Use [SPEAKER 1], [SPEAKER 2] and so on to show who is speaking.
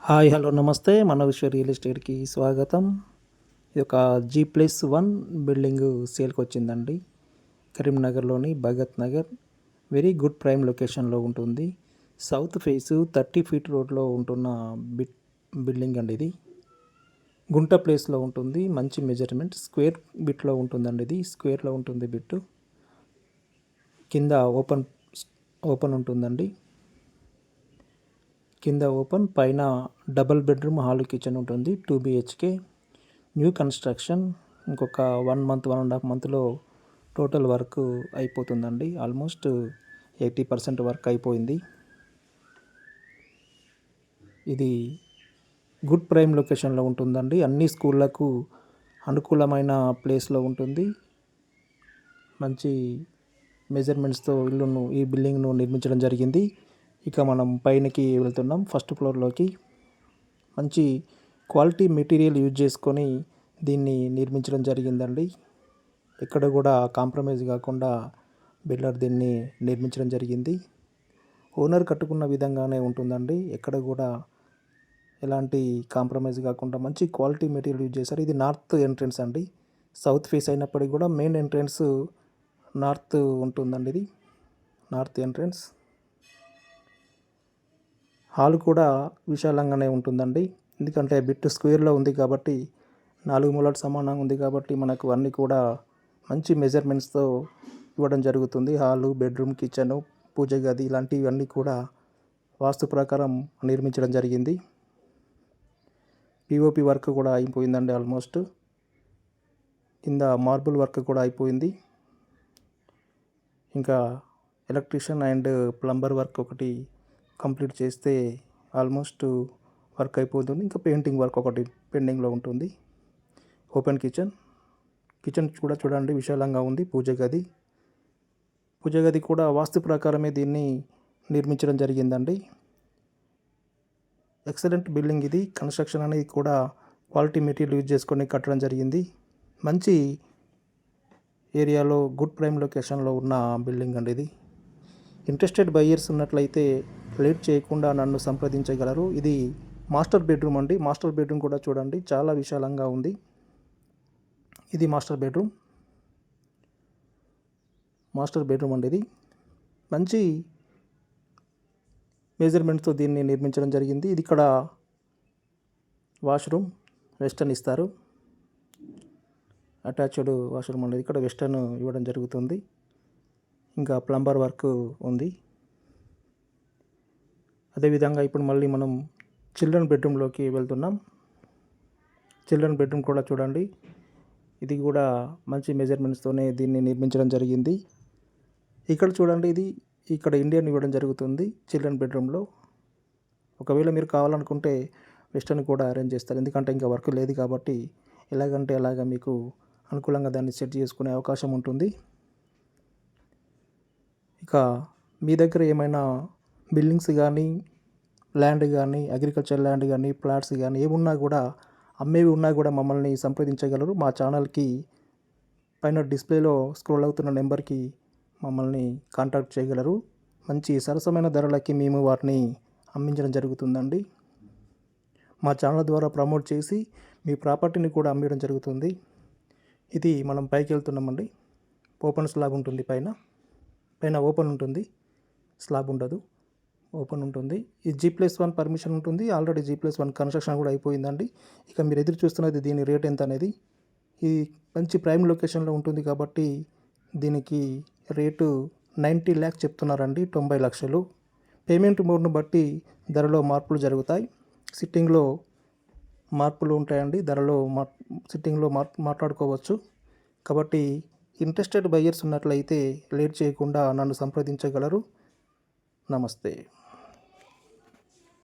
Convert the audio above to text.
[SPEAKER 1] Hi hello నమస్తే మన విశ్వ రియల్ ఎస్టేట్కి స్వాగతం. ఇది ఒక G+1 బిల్డింగ్ సేల్కి వచ్చిందండి. కరీంనగర్లోని Bhagat Nagar very good prime లొకేషన్లో ఉంటుంది. సౌత్ ఫేస్ 30 ఫీట్ రోడ్లో ఉంటున్న బిల్డింగ్ అండి. ఇది గుంట ప్లేస్లో ఉంటుంది. మంచి మెజర్మెంట్ స్క్వేర్ బిట్లో ఉంటుందండి. ఇది స్క్వేర్లో ఉంటుంది బిట్టు. కింద ఓపెన్ ఉంటుందండి. కింద ఓపెన్, పైన డబుల్ బెడ్రూమ్ హాల్ కిచెన్ ఉంటుంది. 2 BHK న్యూ కన్స్ట్రక్షన్. ఇంకొక 1 మంత్ 1.5 మంత్లో టోటల్ వర్క్ అయిపోతుందండి. ఆల్మోస్ట్ 80% వర్క్ అయిపోయింది. ఇది గుడ్ ప్రైమ్ లొకేషన్లో ఉంటుందండి. అన్ని స్కూళ్ళకు అనుకూలమైన ప్లేస్లో ఉంటుంది. మంచి మెజర్మెంట్స్తో ఈ బిల్డింగ్ను నిర్మించడం జరిగింది. ఇక మనం పైనకి వెళ్తున్నాం. ఫస్ట్ ఫ్లోర్లోకి మంచి క్వాలిటీ మెటీరియల్ యూజ్ చేసుకొని దీన్ని నిర్మించడం జరిగిందండి. ఎక్కడ కూడా కాంప్రమైజ్ కాకుండా బిల్డర్ దీన్ని నిర్మించడం జరిగింది. ఓనర్ కట్టుకున్న విధంగానే ఉంటుందండి. ఎక్కడ కూడా ఎలాంటి కాంప్రమైజ్ కాకుండా మంచి క్వాలిటీ మెటీరియల్ యూజ్ చేశారు. ఇది నార్త్ ఎంట్రన్స్ అండి. సౌత్ ఫేస్ అయినప్పటికీ కూడా మెయిన్ ఎంట్రన్స్ నార్త్ ఉంటుందండి. ఇది నార్త్ ఎంట్రన్స్. హాల్ కూడా విశాలంగానే ఉంటుందండి. ఎందుకంటే బిట్ స్క్వేర్లో ఉంది కాబట్టి 4 మూలలు సమానంగా ఉంది కాబట్టి మనకు అన్నీ కూడా మంచి మెజర్మెంట్స్తో ఇవ్వడం జరుగుతుంది. హాలు, బెడ్రూమ్, కిచెను, పూజ గది ఇలాంటివన్నీ కూడా వాస్తు ప్రకారం నిర్మించడం జరిగింది. POP వర్క్ కూడా అయిపోయిందండి. ఆల్మోస్ట్ కింద మార్బుల్ వర్క్ కూడా అయిపోయింది. ఇంకా ఎలక్ట్రీషియన్ అండ్ ప్లంబర్ వర్క్ ఒకటి కంప్లీట్ చేస్తే ఆల్మోస్ట్ వర్క్ అయిపోతుంది. ఇంకా పెయింటింగ్ వర్క్ ఒకటి పెండింగ్లో ఉంటుంది. ఓపెన్ కిచెన్ కూడా చూడండి విశాలంగా ఉంది. పూజ గది కూడా వాస్తు ప్రకారమే దీన్ని నిర్మించడం జరిగిందండి. ఎక్సలెంట్ బిల్డింగ్ ఇది. కన్స్ట్రక్షన్ అనేది కూడా క్వాలిటీ మెటీరియల్ యూజ్ చేసుకొని కట్టడం జరిగింది. మంచి ఏరియాలో గుడ్ ప్రైమ్ లొకేషన్లో ఉన్న బిల్డింగ్ అండి ఇది. ఇంట్రెస్టెడ్ బయ్యర్స్ ఉన్నట్లయితే లేట్ చేయకుండా నన్ను సంప్రదించగలరు. ఇది మాస్టర్ బెడ్రూమ్ అండి. మాస్టర్ బెడ్రూమ్ కూడా చూడండి చాలా విశాలంగా ఉంది. ఇది మాస్టర్ బెడ్రూమ్ అండి. ఇది మంచి మెజర్మెంట్తో దీన్ని నిర్మించడం జరిగింది. ఇది ఇక్కడ వాష్రూమ్ వెస్టర్న్ ఇస్తారు. అటాచ్డ్ వాష్రూమ్ అనేది ఇక్కడ వెస్టర్న్ ఇవ్వడం జరుగుతుంది. ఇంకా ప్లంబర్ వర్క్ ఉంది. అదేవిధంగా ఇప్పుడు మళ్ళీ మనం చిల్డ్రన్ బెడ్రూమ్లోకి వెళ్తున్నాం. చిల్డ్రన్ బెడ్రూమ్ కూడా చూడండి. ఇది కూడా మంచి మెజర్మెంట్స్తోనే దీన్ని నిర్మించడం జరిగింది. ఇక్కడ చూడండి, ఇక్కడ ఇండియన్ ఇవ్వడం జరుగుతుంది చిల్డ్రన్ బెడ్రూమ్లో. ఒకవేళ మీరు కావాలనుకుంటే వెస్టర్న్ కూడా అరేంజ్ చేస్తారు. ఎందుకంటే ఇంకా వర్క్ లేదు కాబట్టి ఎలాగంటే అలాగా మీకు అనుకూలంగా దాన్ని సెట్ చేసుకునే అవకాశం ఉంటుంది. ఇక మీ దగ్గర ఏమైనా బిల్డింగ్స్ కానీ, ల్యాండ్ కానీ, అగ్రికల్చర్ ల్యాండ్ కానీ, ప్లాట్స్ కానీ ఏమున్నా కూడా, అమ్మేవి ఉన్నా కూడా మమ్మల్ని సంప్రదించగలరు. మా ఛానల్కి పైన డిస్ప్లేలో స్క్రోల్ అవుతున్న నెంబర్కి మమ్మల్ని కాంటాక్ట్ చేయగలరు. మంచి సరసమైన ధరలకి మేము వాటిని అమ్మించడం జరుగుతుందండి. మా ఛానల్ ద్వారా ప్రమోట్ చేసి మీ ప్రాపర్టీని కూడా అమ్మడం జరుగుతుంది. ఇది మనం పైకి వెళ్తున్నామండి. ఓపెన్ స్లాబ్ ఉంటుంది. పైన ఓపెన్ ఉంటుంది, స్లాబ్ ఉండదు, ఓపెన్ ఉంటుంది. ఈ G+1 పర్మిషన్ ఉంటుంది. ఆల్రెడీ G+1 కన్స్ట్రక్షన్ కూడా అయిపోయిందండి. ఇక మీరు ఎదురు చూస్తున్నది దీని రేట్ ఎంత అనేది. ఇది మంచి ప్రైమ్ లొకేషన్లో ఉంటుంది కాబట్టి దీనికి రేటు 90 lakhs చెప్తున్నారండి. 90 లక్షలు. పేమెంట్ మోడ్ను బట్టి ధరలో మార్పులు జరుగుతాయి. సిట్టింగ్లో మార్పులు ఉంటాయండి. ధరలో సిట్టింగ్లో మాట్లాడుకోవచ్చు. కాబట్టి ఇంట్రెస్టెడ్ బయ్యర్స్ ఉన్నట్లయితే లేట్ చేయకుండా నన్ను సంప్రదించగలరు. నమస్తే.